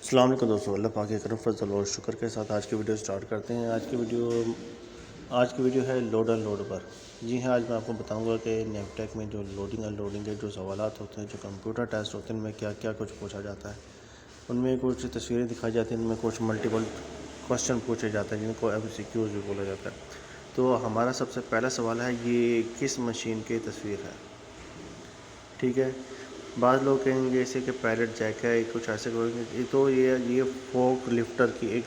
अस्सलाम वालेकुम दोस्तों, अल्लाह पाक के करम फजल और शुक्र के साथ आज की वीडियो स्टार्ट करते हैं। आज की वीडियो है लोड अनलोड पर। जी हाँ, आज मैं आपको बताऊंगा कि नेवटेक में जो लोडिंग अनलोडिंग के जो सवालात होते हैं, जो कंप्यूटर टेस्ट होते हैं, उनमें क्या क्या कुछ पूछा जाता है। उनमें कुछ तस्वीरें दिखाई जाती हैं, उनमें कुछ मल्टीपल क्वेश्चन पूछे जाते हैं जिनको MCQs भी बोला जाता है। तो हमारा सबसे पहला सवाल है, ये किस मशीन की तस्वीर है। ठीक है, बाद लोग कहेंगे जैसे कि पैरेट जैक है, कुछ ऐसे कहेंगे। तो ये फोक लिफ्टर की एक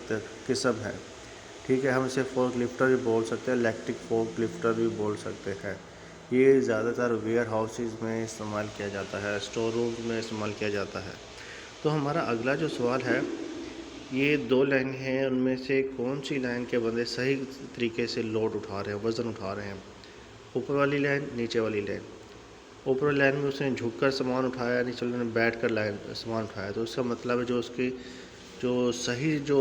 किस्म है। ठीक है, हम इसे फोक लिफ्टर भी बोल सकते हैं, इलेक्ट्रिक फोक लिफ्टर भी बोल सकते हैं। ये ज़्यादातर वेयर हाउसेज में इस्तेमाल किया जाता है, स्टोर रूम में इस्तेमाल किया जाता है। तो हमारा अगला जो सवाल है, ये 2 लाइन हैं, उनमें से कौन सी लाइन के बंदे सही तरीके से लोड उठा रहे हैं, वज़न उठा रहे हैं। ऊपर वाली लाइन, नीचे वाली लाइन। ऊपर लाइन में उसने झुककर सामान उठाया, नीचे वाले ने बैठ कर लाइन सामान उठाया। तो उसका मतलब है जो उसकी जो सही जो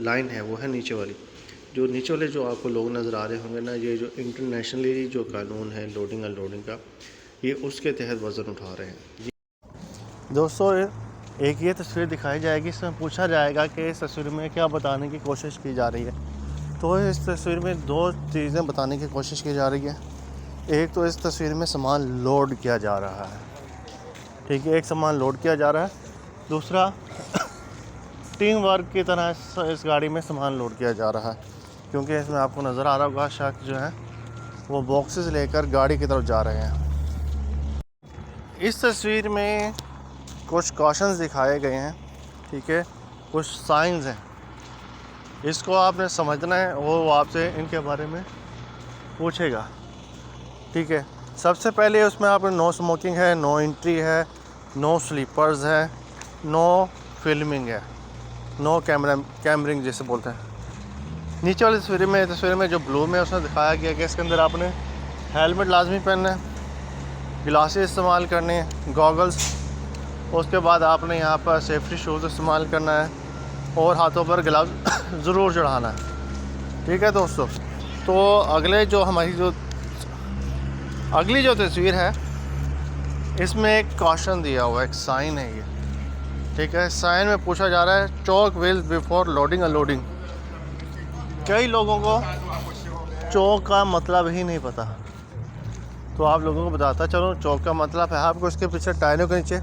लाइन है वो है नीचे वाली। जो नीचे वाले जो आपको लोग नज़र आ रहे होंगे ना, ये जो इंटरनेशनली जो कानून है लोडिंग अनलोडिंग का, ये उसके तहत वज़न उठा रहे हैं। दोस्तों, एक ये तस्वीर दिखाई जाएगी, इसमें पूछा जाएगा कि इस तस्वीर में क्या बताने की कोशिश की जा रही है। तो इस तस्वीर में 2 चीज़ें बताने की कोशिश की जा रही है। एक तो इस तस्वीर में सामान लोड किया जा रहा है। ठीक है, एक सामान लोड किया जा रहा है। दूसरा टीम वर्क की तरह इस गाड़ी में सामान लोड किया जा रहा है, क्योंकि इसमें आपको नज़र आ रहा होगा शख्स जो है वो बॉक्सेस लेकर गाड़ी की तरफ जा रहे हैं। इस तस्वीर में कुछ कॉशंस दिखाए गए हैं। ठीक है, कुछ साइंस हैं, इसको आपने समझना है, वो आपसे इनके बारे में पूछेगा। ठीक है, सबसे पहले उसमें आप नो स्मोकिंग है, नो एंट्री है, नो स्लीपर्स है, नो फिल्मिंग है, नो कैमरिंग जैसे बोलते हैं। नीचे वाली तस्वीर में जो ब्लू में उसने दिखाया गया कि इसके अंदर आपने हेलमेट लाजमी पहनना है, ग्लासेस इस्तेमाल करने हैं, गॉगल्स, उसके बाद आपने यहाँ पर सेफ्टी शूज़ इस्तेमाल करना है और हाथों पर ग्लव्स ज़रूर चढ़ाना है। ठीक है दोस्तों, तो अगली जो तस्वीर है, इसमें एक कॉशन दिया हुआ है, एक साइन है ये। ठीक है, साइन में पूछा जा रहा है चौक व्हील्स बिफोर लोडिंग अनलोडिंग। कई लोगों को चौक का मतलब ही नहीं पता, तो आप लोगों को बताता चलो। चौक का मतलब है, आपको इसके पीछे टायरों के नीचे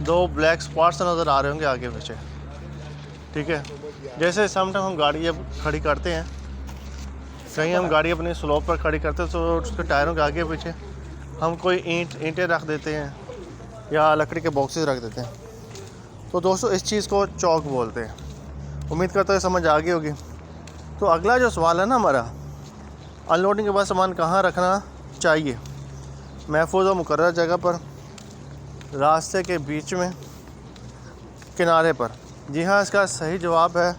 2 ब्लैक स्पॉट्स नज़र आ रहे होंगे आगे पीछे। ठीक है, जैसे समटाइम हम गाड़ी जब खड़ी करते हैं, कहीं हम गाड़ी अपने स्लोप पर खड़ी करते हैं, तो उसके टायरों के आगे पीछे हम कोई ईंटें रख देते हैं या लकड़ी के बॉक्सेस रख देते हैं। तो दोस्तों, इस चीज़ को चौक बोलते हैं। उम्मीद करता हूँ समझ आ गई होगी। तो अगला जो सवाल है ना हमारा, अनलोडिंग के बाद सामान कहाँ रखना चाहिए। महफूज और मुकर्रर जगह पर, रास्ते के बीच में, किनारे पर। जी हाँ, इसका सही जवाब है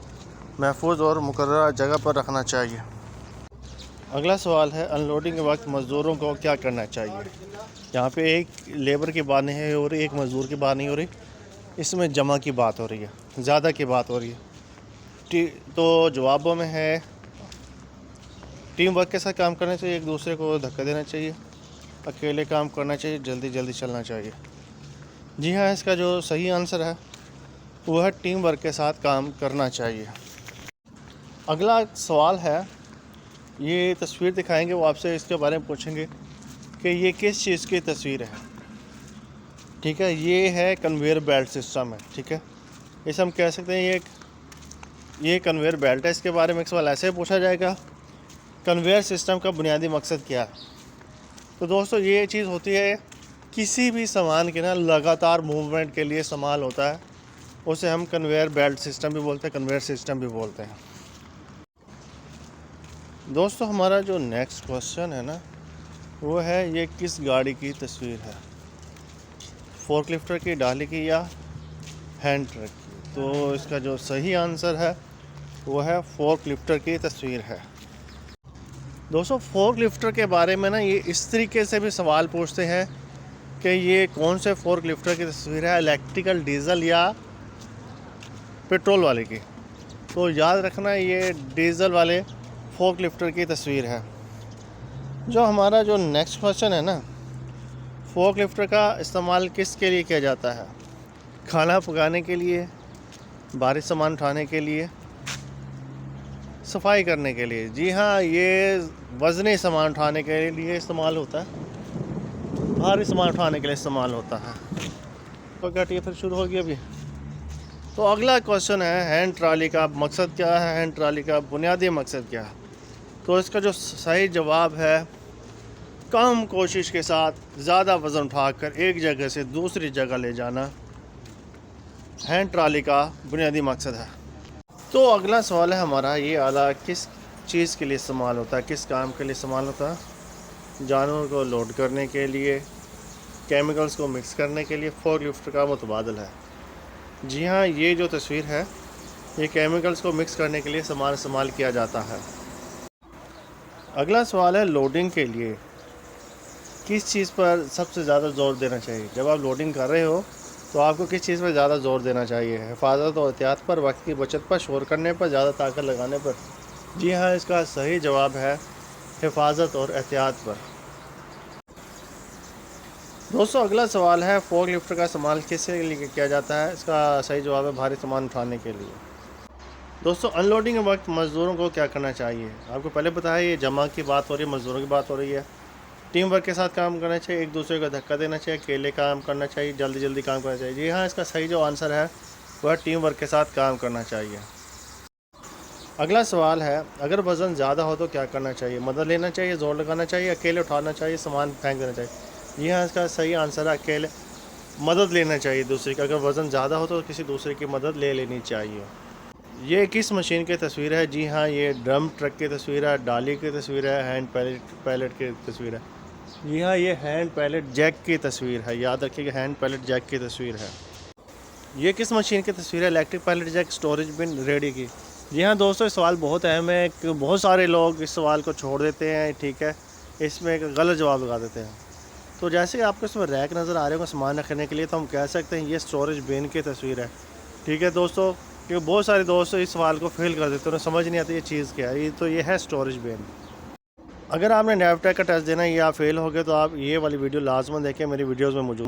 महफूज और मुकर्रर जगह पर रखना चाहिए। अगला सवाल है, अनलोडिंग के वक्त मज़दूरों को क्या करना चाहिए। यहाँ पे एक लेबर की बात नहीं हो रही, एक मज़दूर की बात नहीं हो रही, इसमें जमा की बात हो रही है, ज़्यादा की बात हो रही है। तो जवाबों में है, टीम वर्क के साथ काम करना चाहिए, एक दूसरे को धक्का देना चाहिए, अकेले काम करना चाहिए, जल्दी जल्दी चलना चाहिए। जी हाँ, इसका जो सही आंसर है वो है टीम वर्क के साथ काम करना चाहिए। अगला सवाल है, ये तस्वीर दिखाएंगे, वो आपसे इसके बारे में पूछेंगे कि ये किस चीज़ की तस्वीर है। ठीक है, ये है कन्वेयर बेल्ट सिस्टम है। ठीक है, इसे हम कह सकते हैं ये कन्वेयर बेल्ट है। इसके बारे में एक सवाल ऐसे पूछा जाएगा, कन्वेयर सिस्टम का बुनियादी मकसद क्या है। तो दोस्तों, ये चीज़ होती है, किसी भी सामान के ना लगातार मूवमेंट के लिए इस्तेमाल होता है, उसे हम कन्वेयर बेल्ट सिस्टम भी बोलते हैं, कन्वेयर सिस्टम भी बोलते हैं। दोस्तों, हमारा जो नेक्स्ट क्वेश्चन है ना, वो है ये किस गाड़ी की तस्वीर है, फोर्कलिफ्टर की, डाली की या हैंड ट्रक की। तो इसका जो सही आंसर है वो है फोर्कलिफ्टर की तस्वीर है। दोस्तों, फोर्कलिफ्टर के बारे में ना ये इस तरीके से भी सवाल पूछते हैं कि ये कौन से फोर्कलिफ्टर की तस्वीर है, इलेक्ट्रिकल, डीज़ल या पेट्रोल वाले की। तो याद रखना, ये डीज़ल वाले फोर्कलिफ्टर की तस्वीर है। जो हमारा जो नेक्स्ट क्वेश्चन है ना, फोर्कलिफ्टर का इस्तेमाल किस के लिए किया जाता है। खाना पकाने के लिए, भारी सामान उठाने के लिए, सफाई करने के लिए। जी हाँ, ये वज़नी सामान उठाने के लिए इस्तेमाल होता है, भारी सामान उठाने के लिए इस्तेमाल होता है। तो क्या फिर शुरू हो गया अभी। तो अगला क्वेश्चन है, हैंड ट्राली का मकसद क्या है, हैंड ट्राली का बुनियादी मकसद क्या है। तो इसका जो सही जवाब है, कम कोशिश के साथ ज़्यादा वज़न उठाकर एक जगह से दूसरी जगह ले जाना हैंड ट्राली का बुनियादी मकसद है। तो अगला सवाल है हमारा, ये आला किस चीज़ के लिए इस्तेमाल होता है, किस काम के लिए इस्तेमाल होता है। जानवर को लोड करने के लिए, केमिकल्स को मिक्स करने के लिए, फोर्कलिफ्ट का मुतबादल है। जी हाँ, ये जो तस्वीर है, ये केमिकल्स को मिक्स करने के लिए सामान इस्तेमाल किया जाता है। अगला सवाल है, लोडिंग के लिए किस चीज़ पर सबसे ज़्यादा ज़ोर देना चाहिए। जब आप लोडिंग कर रहे हो तो आपको किस चीज़ पर ज़्यादा ज़ोर देना चाहिए। हिफाजत और एहतियात पर, वक्त की बचत पर, शोर करने पर, ज़्यादा ताकत लगाने पर। जी हाँ, इसका सही जवाब है हिफाजत और एहतियात पर। दोस्तों अगला सवाल है, फोर्कलिफ्ट का इस्तेमाल किसके लिए किया जाता है। इसका सही जवाब है भारी सामान उठाने के लिए। दोस्तों अनलोडिंग के वक्त मज़दूरों को क्या करना चाहिए। आपको पहले बताया, ये जमा की बात हो रही है, मज़दूरों की बात हो रही है। टीम वर्क के साथ काम करना चाहिए, एक दूसरे को धक्का देना चाहिए, अकेले काम करना चाहिए, जल्दी जल्दी काम करना चाहिए। जी हाँ, इसका सही जो आंसर है वह टीम वर्क के साथ काम करना चाहिए। अगला सवाल है, अगर वज़न ज़्यादा हो तो क्या करना चाहिए। मदद लेना चाहिए, ज़ोर लगाना चाहिए, अकेले उठाना चाहिए, सामान फेंक देना चाहिए। जी हाँ, इसका सही आंसर है अकेले मदद लेना चाहिए दूसरे की। अगर वज़न ज़्यादा हो तो किसी दूसरे की मदद ले लेनी चाहिए। ये किस मशीन की तस्वीर है। जी हाँ, ये ड्रम ट्रक की तस्वीर है, डाली की तस्वीर है, हैंड पैलेट की तस्वीर है। जी हाँ, ये हैंड पैलेट जैक की तस्वीर है। याद रखिएगा, हैंड पैलेट जैक की तस्वीर है। ये किस मशीन की तस्वीर है। इलेक्ट्रिक पैलेट जैक स्टोरेज बिन रेडी की। जी हाँ दोस्तों, ये सवाल बहुत अहम है कि बहुत सारे लोग इस सवाल को छोड़ देते हैं, ठीक है, इसमें एक गलत जवाब लगा देते हैं। तो जैसे कि आपको इसमें रैक नज़र आ रहे होंगे सामान रखने के लिए, तो हम कह सकते हैं ये स्टोरेज बिन की तस्वीर है, ठीक है दोस्तों। क्योंकि बहुत सारे दोस्त इस सवाल को फेल कर देते हैं, उन्हें समझ नहीं आती ये चीज़ क्या है। ये है स्टोरेज बिन। अगर आपने नैपटेक का टेस्ट देना है या फेल हो गए तो आप ये वाली वीडियो लाजमन देखें, मेरी वीडियोज़ में मौजूद